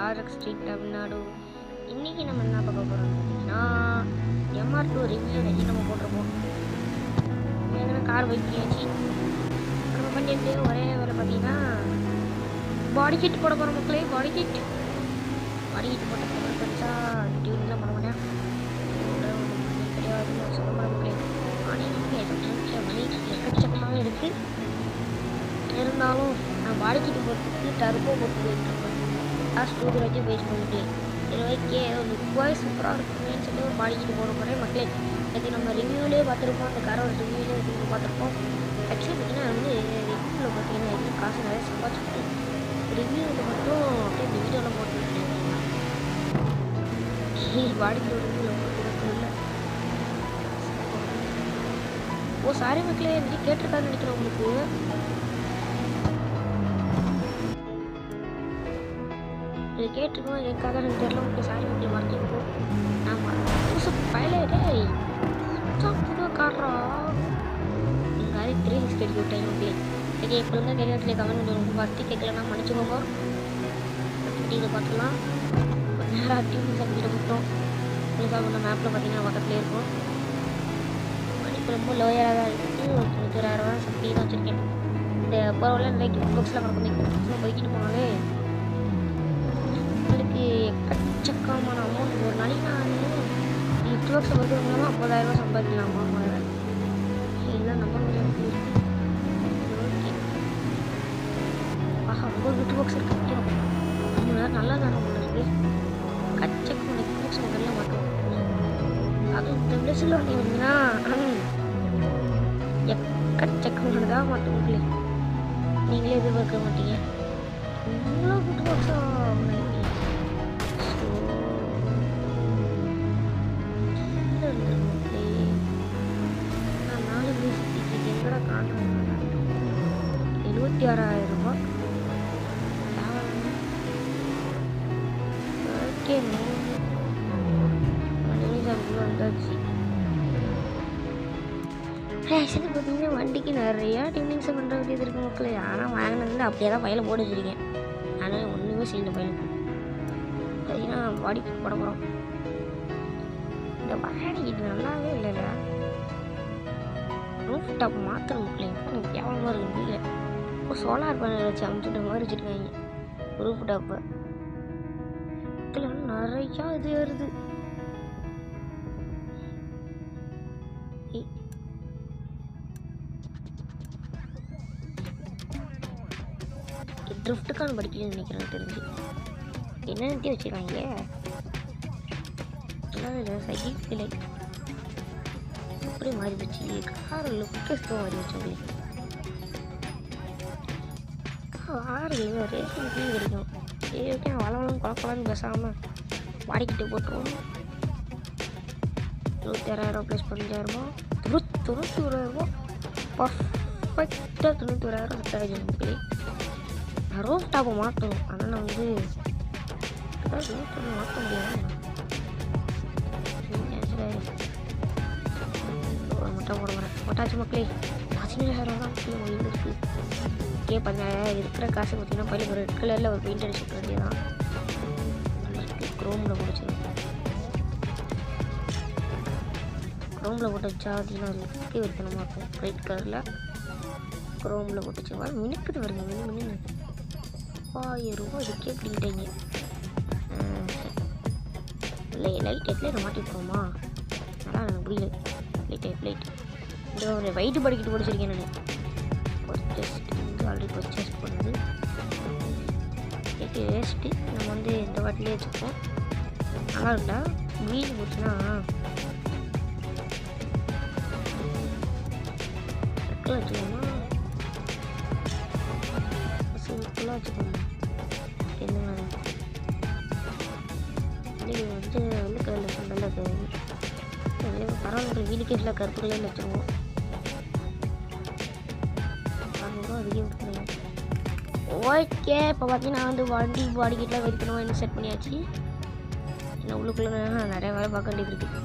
RX street Tamil Nadu. இன்றைக்கி நம்ம என்ன பார்க்க போகிறோம்னு பார்த்தீங்கன்னா MR2 ரிவ்யூ வச்சு நம்ம போட்டிருப்போம். ஏன்னா கார் வைக்கியாச்சு நம்ம பண்ணிட்டு ஒரே வேலை பார்த்தீங்கன்னா பாடி கிட் போட போகிற மக்களே. பாடி கிட் போட்ட போகிற பெருசா டியூனிங்லாம் பண்ண மாட்டேன் கிடையாது சொல்ல போகிற மக்களே. மணி எக்கச்சக்கமாக இருக்குது. இருந்தாலும் நான் பாடி கிட் போகிறதுக்கு டர்போ போட்டு போயிட்டுருக்கேன். லாஸ்ட் 2 வச்சு பேஸ் பண்ணிட்டு ஓகே லுக்காக சூப்பராக இருக்குன்னு சொல்லி ஒரு பாடி கிட் போட போகிறேன் மக்களே. அது நம்ம ரிவ்யூலேயே பார்த்துருப்போம். அந்த காரோட ரிவ்யூலேயே பார்த்துருப்போம். ஆக்சுவலி பார்த்தீங்கன்னா வந்து ரிவ்யூவில் பார்த்தீங்கன்னா எதுவும் காசு நிறைய சம்பாதிச்சுட்டு ரிவ்யூவில் மட்டும் அப்படியே இந்த வீடியோவில் போட்டுருக்கேன். பாடி கிட் ரிவ்யூவில் போட்டுருக்கோம் இல்லை. ஓ சாரி மக்களே, இந்த கேட்டிருக்கான்னு நினைக்கிறேன். உங்களுக்கு இது கேட்டிருக்கோம் கேட்காத எனக்கு தெரியல. உங்களுக்கு சாரி மக்களே, மறந்துருக்கோம். ஆமாம் புதுசு பயலேடே புது காரா எங்கள் அது 360 அடிக்க விட்டேன் மக்களே. சரி எப்படி இருந்தால் கேட்கல கமெண்ட் ரொம்ப பார்த்து கேட்கலன்னா மன்னிச்சுக்கோங்க. டிவியில் பார்த்துக்கலாம். நேராக டிவி சப்ஜெக்ட் மட்டும் புதுசாக பண்ண மேப்பில் பார்த்தீங்கன்னா பக்கத்துலேயே இருக்கும். மணிக்கு ரொம்ப லோயராக தான் இருக்குது. ஒரு 91,000 சப்ஜெக்ட் தான் வச்சுருக்கேன். இந்த பரவாயில்ல நிறைய கிஃப்ட் பாக்ஸில் கிடக்கும். இந்த கிஃப்ட் பாக்ஸில் போய்கிட்டு போனாலே உங்களுக்கு எக்கச்சக்கமான அமௌண்ட் ஒரு நாளைக்கு நான் கிஃப்ட் பாக்ஸில் பொறுத்த மூலமாக 50,000 சம்பாதிக்கலாமா முதல்ல. இதெல்லாம் நம்ப முடியாது. ஓகே ஆஹா ரொம்ப கிஃப்ட் பாக்ஸ் இருக்குது. நல்லா தானே ஒன்று இருக்குது. கச்சக்கமான கிஃப்ட் பாக்ஸ் முதல்ல மாட்டோம். அதுவும் இந்த பிளஸில் வந்தீங்கன்னா எக்கச்சக்கமான தான் மாட்டோம் மக்களே. நீங்களே எதிர்பார்க்க மாட்டீங்க இவ்வளோ கிஃப்ட் பாக்ஸாக. நான் 4 பேசிக்கு எங்கடா காண்றேன். 76,000 ரூபா. ஓகே வந்தாச்சு. ஆக்சுவலி பார்த்தீங்கன்னா வண்டிக்கு நிறையா டியூனிங்ஸை பண்ணுற வேண்டியது இருக்குது மக்களே. ஆனால் வாங்கினதுல அப்படியே தான் ஃபைலை போட்டு வச்சுருக்கேன். ஆனால் ஒன்றுமே செய்யல ஃபைல். பார்த்தீங்கன்னா பாடி கிட் போட போகிறோம். இந்த பாடி கிட் நல்லாவே இல்லைல்ல. ரூஃப் டாப் மாத்திரம் மக்களே எனக்கு கேவலமாக இருக்குது முடியல. இப்போ சோலார் பேனல் வச்சு அமுச்சுட்டு மாதிரி வச்சுருக்காங்க ரூஃப் டாப்பை. இதில் நிறையா இது வருது. ட்ரிஃப்ட்டுக்கான படிக்கலன்னு நினைக்கிறேன் தெரிஞ்சு. என்னென்னத்தையும் வச்சுருக்காங்க. நல்லா இல்லை சைக்கிள் இல்லை அப்படியே மாறி போச்சு. கார் லுக்கஸ்க்கு மாறி வச்சு கார் இல்லை ரேசிங் ஃபீல் கிடைக்கும். சரி ஓகே வளவளம் குழப்பலான்னு பேசாமல் வாடிக்கிட்டு போட்டுருவோம். 26,000 ப்ளஸ் 15,000 91,000 பர்ஃபெக்டாக 91,000 செட் ஆகிடுச்சு மக்களே. நான் ரூஃப் டாப்பை மாற்றணும். ஆனால் நான் வந்து ரூஃப் டாப்பை மாற்ற முடியாது. மட்டும் போட போகிறேன். போட்டாச்சு மக்களே. 15,000 தான் மக்களே ஒழுங்கு இருக்குது. ஓகே 15,000 இருக்கிற காசு பார்த்தீங்கன்னா பையன் ஒரு ரெட் கலரில் ஒரு பெயிண்ட் அடிச்சு வேண்டிய தான் க்ரோமில் முடிச்சிடும். க்ரோமில் போட்டு வச்சா பார்த்தீங்கன்னா லுக்கே விற்பனமாக இருக்கும். ஒயிட் கலரில் க்ரோமில் போட்டு வச்சுவா மினுக்குது வருங்க. மினு 1000 ரூபா இதுக்கே பிடிக்கிட்டீங்க. லைட் ஹெட்லைட் மாட்டிப்போமா நல்லா எனக்கு புரியல. லைட் இந்த ஒரு வெயிட்டு படிக்கிட்டு பிடிச்சிருக்கேன் நான். பர்ச்சேஸ்ட் வந்து ஆல்ரெடி பர்ச்சேஸ் பண்ணது கேட்டு வேஸ்ட்டு. நம்ம வந்து இந்த வாட்டிலே வச்சுப்போம். நல்லா இருக்கா வீடு போச்சுன்னா வச்சுக்கோமா சிம்பிளாக வச்சுக்கோங்க. எந்த மாதிரி வந்து வெள்ளை கலரில் சொந்தல பரவாயில்ல. வீட்டுக்கே ஃபுல்லாக கருப்பு கலரில் வச்சுருவோம். 600 ரூபா அதிகம் கொடுக்குறேன். ஓகே இப்போ பார்த்தீங்கன்னா வந்து வண்டி பாடி கிட்டலாம் வெயிட் பண்ணுவோம். என்ன செட் பண்ணியாச்சு. இன்னும் உள்ளுக்குள்ளே நிறைய வேலை பார்க்க வேண்டியது இருக்குது.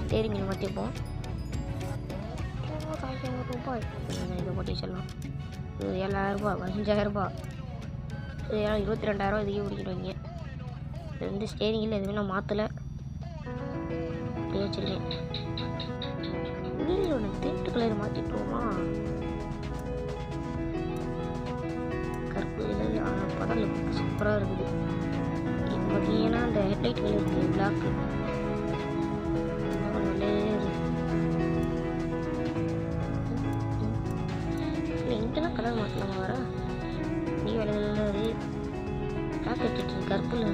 Steering wheel மாற்றிப்போம். 1,000 ரூபாய் இதை போட்டு வச்சிடலாம். 7,000 ரூபா 15,000 ரூபா 22,000 இதுக்கே பிடிக்கிடுவீங்க. இது வந்து ஸ்டேரிங்கில் எதுவுமே நான் மாற்றலை, அப்படியே வச்சுருக்கேன். வீடியோட திட்டு கலர் மாற்றிட்டுருவோமா? கருப்பு இல்லை, ஆனால் படம் லுக் சூப்பராக இருக்குது. இப்போ பார்த்தீங்கன்னா அந்த ஹெட்லைட் கலர் இருக்குது, பிளாக்கு இங்கெல்லாம் கலர் மாற்றலாமா? வர நீ விளையாடு பிளாக் எடுத்துட்டு கருப்பில்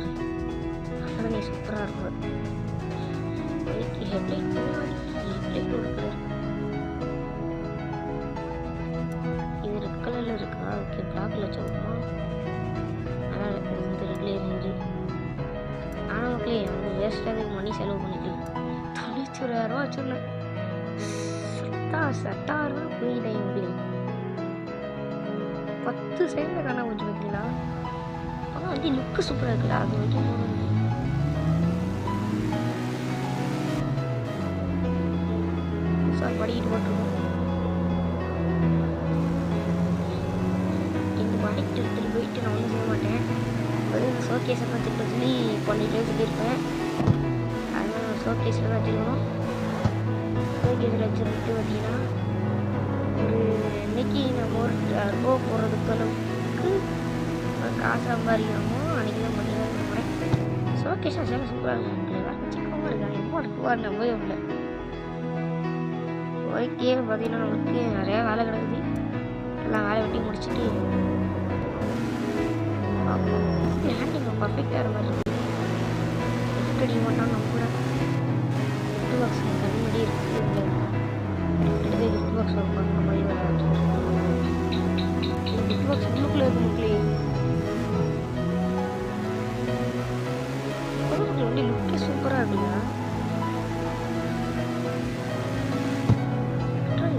அதான் நீ சூப்பராக இருக்கும். ஹெட்லைட் ஹெட்லைட் ஒரு கலர், இது ரெட் கலரில் இருக்கா? ஓகே, பிளாக்ல வச்சோமா? ஆனால் இந்த ரெட்லேயே இருந்து ஆனால் ஓகே அவங்க வேஸ்ட்டாக மணி செலவு பண்ணிட்டு 91,000 வச்சுருந்தேன். 6,000 போயிட்டேன். எப்படி 10 செகண்டில் காணா கொஞ்சம் வைக்கலா? ஆனால் வந்து லுக்கு சூப்பராக இருக்குல்ல, அது வரைக்கும் சார் படிக்கிட்டு போட்டுருக்கோம். இந்த படிக்கிட்டு எடுத்துகிட்டு போயிட்டு நான் ஒன்றும் செய்ய மாட்டேன். அது ஷோகேஸை வச்சுட்டு சொல்லி பண்ணிகிட்டே சொல்லியிருப்பேன். அதனால் நான் ஷோகேஸில் தான் வச்சுருக்கணும். ஷோகேஸில் வச்சுருந்துட்டு பார்த்தீங்கன்னா ஒரு இன்னைக்கு நம்ம ஒரு ரூபா போடுறதுக்கு அளவுக்கு காசு சம்பாதிக்கிறோமோ அன்றைக்கி தான் பண்ணி தான் போகிறேன். ஷோகேஸாக சேலை சூப்பராக இருக்கும், சிக்கமாக இருக்காங்க, எப்போ இருக்குவா நம்பவே இல்லை. ஓகே, பார்த்தீங்கன்னா நம்மளுக்கு நிறையா வேலை கிடக்குது. எல்லாம் வேலை வெட்டி முடிச்சுட்டு ஹேண்டில் பர்ஃபெக்டாக மாதிரி இருக்குது. கிஃப்ட் அடிக்க மாட்டான்னு நம்புகிறேன். கிஃப்ட் பாக்ஸ் கண் முன்னாடி இருக்குது. கிஃப்ட் பாக்ஸ் பார்க்குற மாதிரி கிஃப்ட் பாக்ஸ் உள்ளுக்குள்ளே இருக்கு மக்களே. வண்டி லுக்கே சூப்பராக இருக்குல்ல.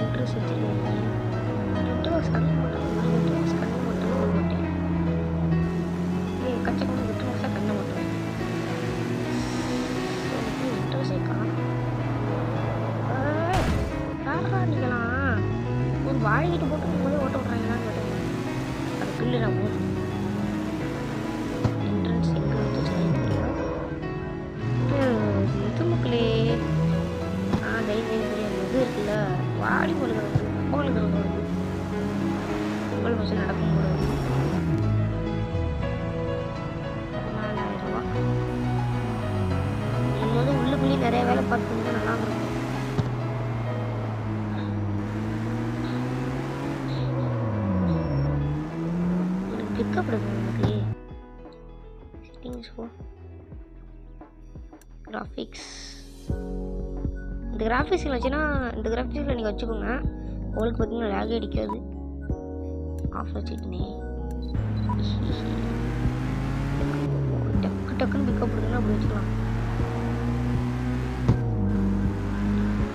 இன்ட்ரெஸ்ட் வச்சுருக்கேன். கிஃப்ட் பாக்ஸ் கண்ணு மட்டும் கிஃப்ட் பாக்ஸ் கண்ணு மட்டும் போட மாட்டேன். கச்சக்கொண்டு கிஃப்ட் பாக்ஸாக கண்ணை மட்டும் இன்ட்ரெஸ்டே காணும். நீங்களாம் ஒரு வாழைக்கிட்டு போட்டு போதே ஓட்ட விட்றாங்களான்னு கேட்டேன். அது பில்லு நான் போதும். என்ட்ரன்ஸ் எங்கே வந்து தெரியும் இது மக்களே. தைரியம் தெரியும் இது இருக்குல்ல, வாடி போலுக்கிறது பொங்கலுக்கு வருது. பொங்கல் ஃபங்க்ஷன் நடக்கும் போது 14,000 ரூபா. நீங்கள் வந்து உள்ளுக்குள்ளேயே நிறைய வேலை பார்த்துருந்தா நல்லா இருக்கும். பிக்கப் எடுக்கணும் எனக்கு. செட்டிங்ஸ் போ, கிராஃபிக்ஸ். இந்த கிராஃபிக்ஸில் வச்சுன்னா இந்த கிராஃபிக்ஸில் நீங்கள் வச்சுக்கோங்க, உங்களுக்கு பார்த்தீங்கன்னா லேக் அடிக்காது. ஆஃப் வச்சுக்கிட்டே டக்கு டக்குன்னு பிக்கப் எடுக்கணும்னா அப்படி வச்சுக்கலாம்.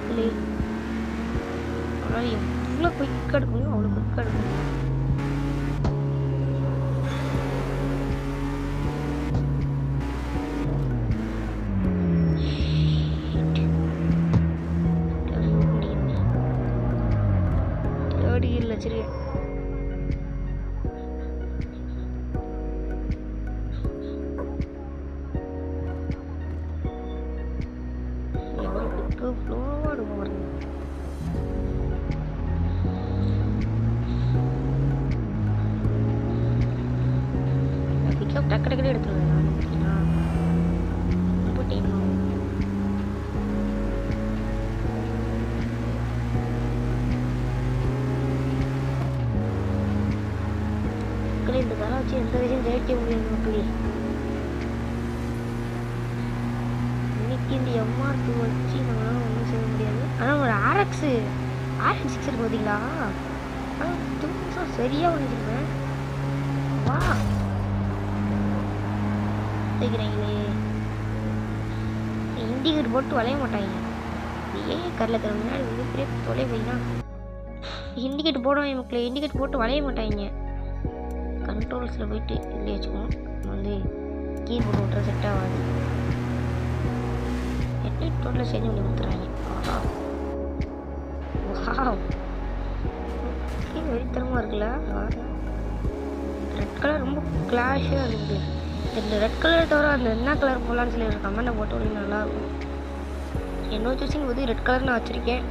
இல்லை அதனால் எவ்வளோ குயிக்காக எடுக்கணும் அவ்வளோ குயிக்காக எடுக்கணும். வச்சிருக்கேன். எவ்வளோ ஃப்ளோவாக இருக்கும் பாருங்க. பிக்கப் டக்கு டக்குனே எடுத்துருவேன். ரொம்ப டைம் ஆகும். இந்த தலை வச்சு எந்த விஷயம் ஜெயிக்க முடியாது மக்களே. இன்னைக்கு இந்த எம்ஆர்2 வச்சு நம்மளால ஒன்றும் செய்ய முடியாது. ஆனால் ஒரு RX 6 இருக்கு பார்த்தீங்களா, ஆனால் தும்சம் சரியாக பண்ணிச்சிருப்பேன். வா கேட்குறீங்களே, இண்டிகேட் போட்டு வளைய மாட்டாங்க. ஏன் கரில் தர முன்னாடி வந்து பெரிய தொலை போயினா இண்டிகேட் போடுவாங்க மக்களே. இண்டிகேட் போட்டு வளைய மாட்டாங்க. கண்ட்ரோல்ஸில் போயிட்டு இப்படி வச்சுக்கணும். வந்து கீபோர்டு ஓட்டுற செட் ஆகாது. ஹெட்லைட் டோட்டலாக சேஞ்ச் பண்ணி கொடுத்துறாங்க. வெறித்தனமாக இருக்குல்ல. ரெட் கலர் ரொம்ப கிளாஷாக இருக்குது. இந்த ரெட் கலர் தவிர அந்த என்ன கலர் போடலான்னு சொல்லி ஒரு கமெண்ட்டை போட்டு விடுங்க, நல்லாயிருக்கும். என்னோட சூஸிங் வந்து ரெட் கலர் நான் வச்சுருக்கேன்.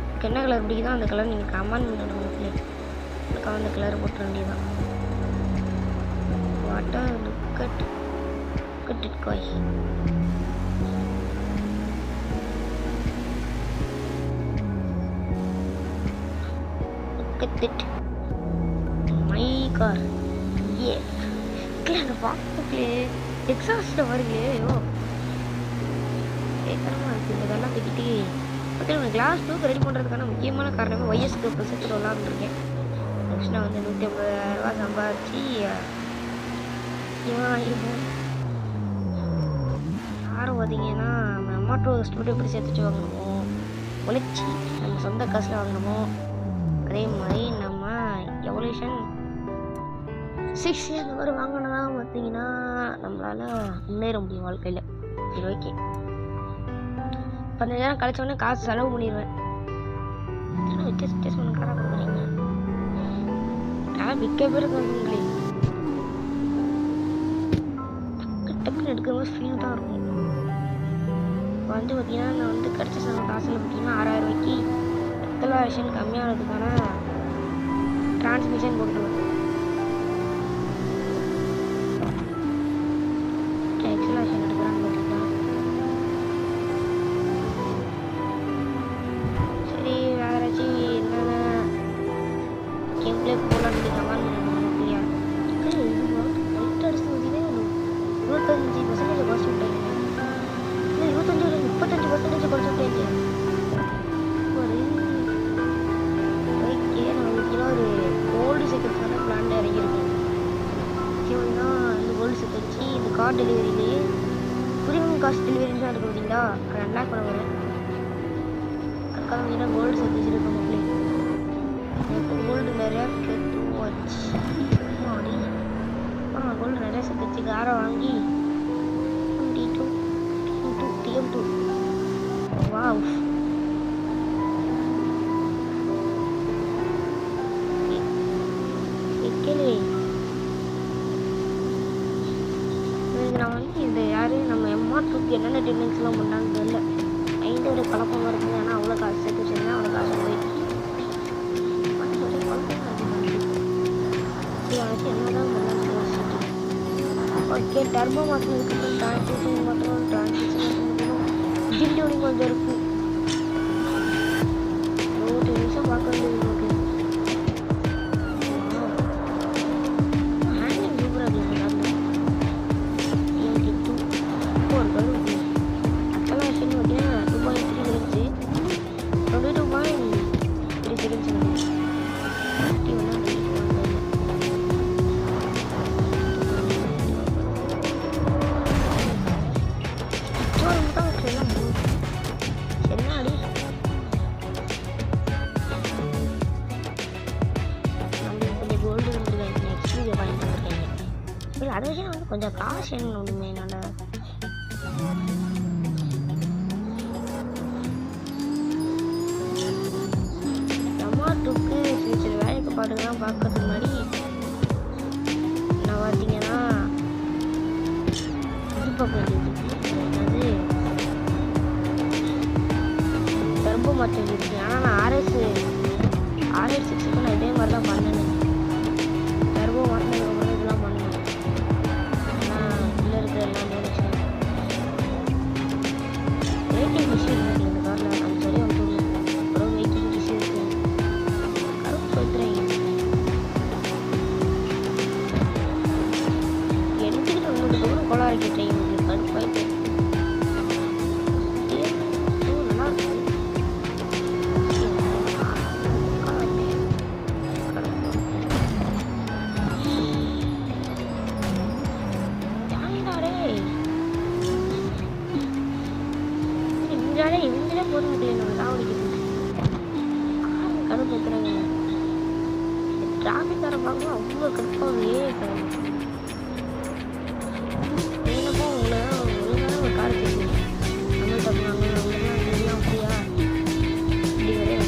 எனக்கு என்ன கலர் பிடிக்குதோ அந்த கலர் நீங்கள் கமெண்ட் பண்ணணும். அதுக்காக அந்த கலர் போட்ட வேண்டியதான். வாட்டர் லுக்கட் இட் காய். Look at it. My car. Yeah. அந்த பாக்கலே எக்ஸாஸ்ட் வருங்களே. ஐயோ ஏக்கரமாக இருக்குது. இதெல்லாம் தூக்கிட்டு பக்கத்தில் கிளாஸ் தூக்கு ரெடி பண்ணுறதுக்கான முக்கியமான காரணமே ஒய்எஸ்க்கு ப்ரொசெஸர் விளாண்டுருக்கேன். நெக்ஸ்ட் நான் வந்து 150,000 சம்பாதிச்சு இருக்கும். யாரும் பார்த்தீங்கன்னா அம்மாட்டோ ஸ்டூடியோ எப்படி சேர்த்துச்சு வாங்கணுமோ, உழைச்சி நம்ம சொந்த காசில் வாங்கணுமோ, அதே மாதிரி நம்ம எவல்யூஷன் 6 அந்த மாதிரி வாங்கினா பார்த்தீங்கன்னா நம்மளால் முன்னேற முடியும் வாழ்க்கையில். சரி ஓகே, 15,000 கழிச்சோடனே காசு செலவு பண்ணிடுவேன். வித்தியாசமான காராக கொடுக்குறீங்க. ஆனால் விற்க பேர் இருக்குங்களே, டக்குன்னு எடுக்கிற ஃபீல் தான் இருக்கும். இப்போ வந்து பார்த்தீங்கன்னா நான் வந்து கிடச்ச காசில் பார்த்தீங்கன்னா 6,000 ரூபாய்க்கு எக்ஸலாரேஷன் கம்மியானதுக்கான டிரான்ஸ்மிஷன் போட்டுருவேன். எக்ஸலாரேஷன் எடுக்கிறான்னு பார்த்தீங்கன்னா சரி, வேறு ஏதாச்சும் என்னென்ன கேம் பிளே போகலான்னு கமெண்ட் பண்ணுங்க. லைட் அடிச்சு பார்த்தீங்கன்னா 25% குறைச்சி விட்டேன். 35% குறைச்சி விட்டேன். ஒரு ஓகே, நான் பார்த்தீங்கன்னா ஒரு கோல்டு செக்யூரிட்டியான பிளான் இறங்கியிருக்கேன். முக்கியம்னா இந்த கோல்டு செக்யூரிட்டி இந்த கார் டெலிவரியிலேயே ப்ரீமியம் காஸ்ட் டெலிவரின்னு தான் இருக்குது பார்த்தீங்களா, அதை அன்லாக் பண்ண வரேன். அதுக்காக பார்த்தீங்கன்னா கோல்டு செக்யூரிட்டி இருக்க மக்களே. எனக்கு கோல்டு நிறையா கெட்டு வச்சு அப்புறம் கோல்டு நிறையா சேர்த்து வச்சு காரை வாங்கி TM2 வாவ் வைக்கலே. நான் வந்து இந்த யார் நம்ம M2க்கு என்னென்ன டெக்னிக்ஸ்லாம் பண்ணான்னு தெரியல. மைண்டு ஒரு குழப்பமாக இருக்குது. ஆனால் அவ்வளோ காசு சேர்த்து வச்சுருந்தேன், அவ்வளோ காசு போயிடுச்சு. என்னதான் பண்ணலான்னு யோசிச்சுட்டு ஓகே, டர்போ மாற்றினதுக்கப்புறம் டிரான்ஸ்மிஷன் மாற்றணும். இன்ஜின் டியூனிங் கொஞ்சம் இருக்குது. 100 நிமிஷம் பார்க்க வேண்டியது நமக்கு. ஹேண்டிங் சூப்பராக இருக்குது. ஒரு கரு அக்கலாஷன் பார்த்தீங்கன்னா 2.3 இருந்துச்சு, 22.3 செகண்ட்ஸ் இருந்துச்சு. அதை வச்சு வந்து கொஞ்சம் காசு என்ன ஒன்றுமே என்னால் டொமாட்டோக்கு சில சில வேலைப்பாடுகள்லாம் பார்க்கறதுக்கு முன்னாடி நான் பார்த்தீங்கன்னா இது பார்க்க வேண்டியது என்னது டர்போ மாற்ற வேண்டியது. ஆனால் நான் RS 6க்கு நான் இதே மாதிரி தான் பண்ணேன். டர்போ மாற்றினதுக்கப்புறம் இதெல்லாம் பண்ணேன். வெயிட்டிங் இஷ்யூ இருக்குது இந்த காரில், அது சரியாக வந்து அப்புறம் வெயிட்டிங் இஷ்யூ இருக்குது. கருப்பு சொல்கிறேன் எடுத்துக்கிட்டு வந்ததுக்கு அப்புறம் கோளாறு கேட்டேன். உங்களுக்கு கருப்பாயிட்டு நல்லா இருக்குது. இவங்களே போட முடியல, நம்ம சாவடிக்கிறது கடுப்பு வைக்கிறாங்க. டிராஃபிக்கார பார்க்கணும் அவ்வளோ கடுப்பாகவே என்னப்போ உங்களை ஒழுங்கான ஒரு கார் வச்சுருக்கீங்க. தமிழ் தப்புனாங்க அவங்களாம் அப்படியா இப்படி வரையா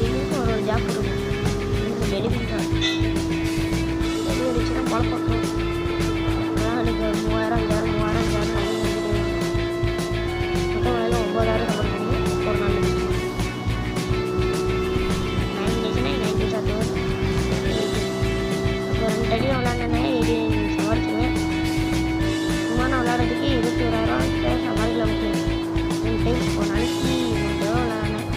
எங்களுக்கும் ஒரு ஜாப் இருக்கும். டெலிவரி தான் டெலிவரி வச்சுன்னா சம்பாரிச்சிருவேன். சும்மா நான் விளையாடுறதுக்கு 21,000 கிட்ட சம்பாதிக்கலாம் மக்களே. 3 டைம் ஒரு நாளைக்கு 3 தடவை விளையாடுனேன்.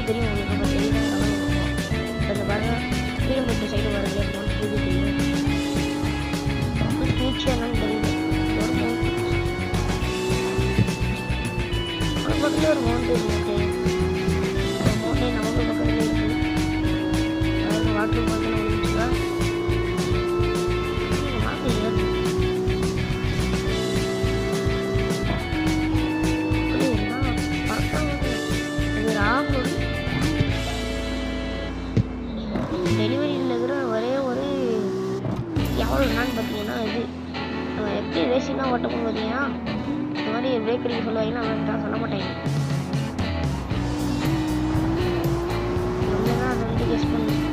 தெரியும் உங்களுக்கு நம்ம தெரியும் அந்த பாருங்க கீழே சைடு வரது அமௌண்ட் தெரியும் பூச்சி என்னன்னு தெரியுது ஒரு பக்கத்துல ஒரு மவுண்ட் இருக்கு மவுண்டை நமக்கு பக்கத்துல இருக்கு அதாவது வாட்டர் பக்கத்துல இருந்துச்சுன்னா டெலிவரியில் இருக்கிற ஒரே ஒரு எவ்வளோ என்னன்னு பார்த்தீங்கன்னா இது நம்ம எப்படி ரேசிங்காக ஓட்டப்போம் பார்த்தீங்கன்னா இந்த மாதிரி பிரேக் அடிக்க சொல்லுவாங்கன்னா அவன் தான் சொல்ல மாட்டாங்க. நம்ம தான் அதை வந்து கெஸ் பண்ணணும்.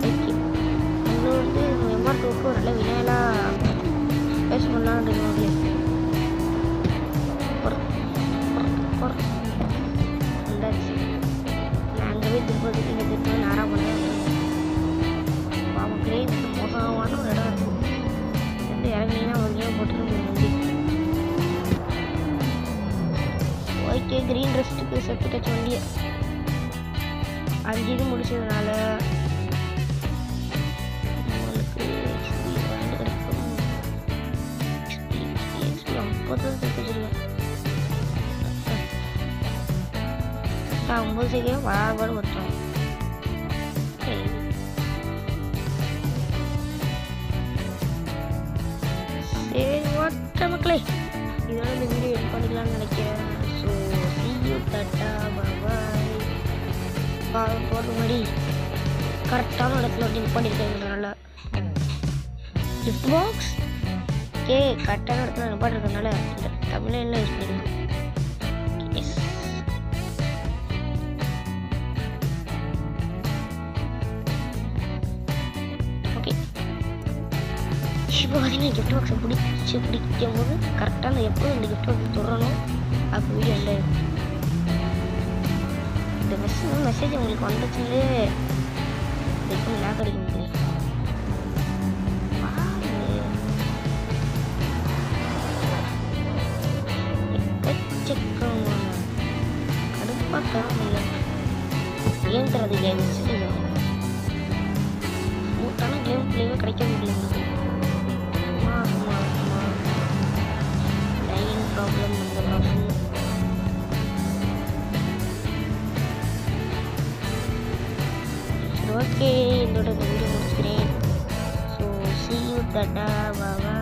ஓகே அது வந்து எம்ஆர்டோக்கு நல்ல வினையெல்லாம் பேஸ் பண்ணலான்னு இருக்கோம். நாங்கவே திருப்பதிக்கு இங்கே திருப்பி நேராக பண்ணேன். பாவங்களே மோசமான ஒரு இடம் இருக்கும். வந்து இறங்கினீங்கன்னா வண்டியாக போட்டு வண்டி ஒயிட்டு க்ரீன் ரெஸ்ட்டுக்கு செத்து டச் வண்டியை 5 இது முடிச்சதுனால உங்களுக்கு கிடைக்கும் 50 செத்து வச்சுருக்கேன். 9 செகண்ட் வராபாடு மட்டும் சரி ஓட்ட மக்களே இதோட இந்த வீடியோ எட் பண்ணிக்கலாம்னு நினைக்கிறேன். ஸோ see you டாட்டா பாய். போகிற மாதிரி கரெக்டான இடத்துல வந்து இது பண்ணியிருக்கேங்கிறதுனால கிஃப்ட் பாக்ஸ் கரெக்டான இடத்துல நிப்பாட்டிருக்கனால இந்த தமிழ்ல யூஸ் பண்ணிக்கலாம். இப்போ பார்த்தீங்கன்னா கிஃப்ட் பாக்ஸை பிடிக்கும் போது கரெக்டாக அந்த எப்போ இந்த கிஃப்ட் பாக்ஸ் தொடரணும் அப்போ வீடியோ இல்லை. இந்த மெசேஜ் உங்களுக்கு வந்துச்சுன்னு எப்போ நல்லா கிடைக்க முடியும். எக்கச்சக்கம் கடுப்பாக தரம் இல்லை ஏன் தரது கேம் ஸ்மூத்தான கேம் பிளேவே கிடைக்க முடியல. problem இந்த ப்ராப்ளம் ஓகே இதோட வீடியோ முடிச்சுக்கிறேன். So see you tata bye.